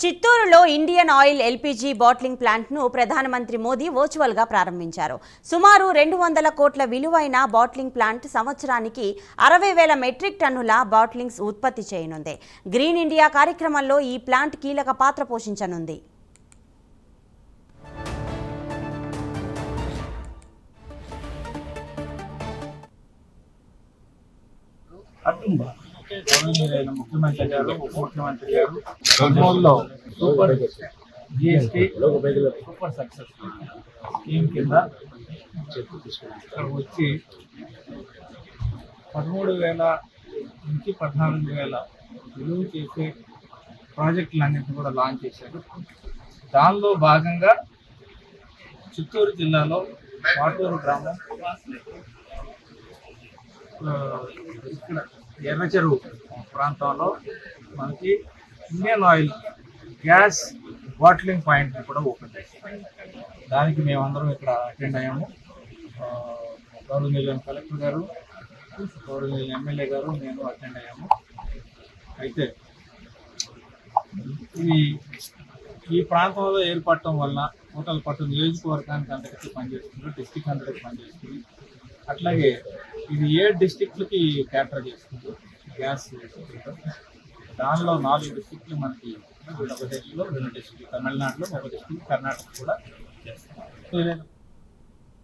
చిత్తూరులో Indian oil LPG bottling ప్లాంట్ను ప్రధానమంత్రి మోదీ వర్చువల్గా ప్రారంభించారు. సుమారు 200 కోట్ల విలువైన బాట్లింగ్ ప్లాంట్ సంవత్సరానికి 60,000 మెట్రిక్ టన్నుల బాట్లింగ్స్ ఉత్పత్తి చేయనుంది. గ్రీన్ ఇండియా కార్యక్రమంలో ఈ ప్లాంట్ కీలక పాత్ర పోషించనుంది. ముఖ్యమంత్రి గారు, ఉప ముఖ్యమంత్రి గారు కర్నూలులో super GST super success scheme కింద వచ్చి 13,000 నుంచి 14,000 విలువ చేసే ప్రాజెక్టులన్నింటినీ కూడా లాంచ్ చేశారు. దానిలో భాగంగా చిత్తూరు జిల్లాలో వాటూరు గ్రామం ఇక్కడ ఎర్రచెరువు ప్రాంతంలో మనకి Indian oil gas bottling point కూడా ఓపెన్ చేస్తాం. దానికి మేమందరం ఇక్కడ అటెండ్ అయ్యాము. గౌరవనీయులైన కలెక్టర్ గారు, గౌరవనీయులైన ఎమ్మెల్యే గారు, నేను అటెండ్ అయ్యాము. అయితే ఈ ప్రాంతంలో ఏర్పడటం వల్ల టోటల్ పట్టు నియోజకవర్గానికి అంతటికి పనిచేస్తుంది, డిస్టిక్ అంతటికి పనిచేస్తుంది. అట్లాగే ఇది 7 డిస్టిక్లకి క్యాటర్ చేస్తుంది గ్యాస్. దానిలో 4 డిస్టిక్లు మనకి ఆంధ్రప్రదేశ్లో, 2 డిస్టిక్లు తమిళనాడులో, 1 డిస్టిక్ కర్ణాటక కూడా చేస్తాం.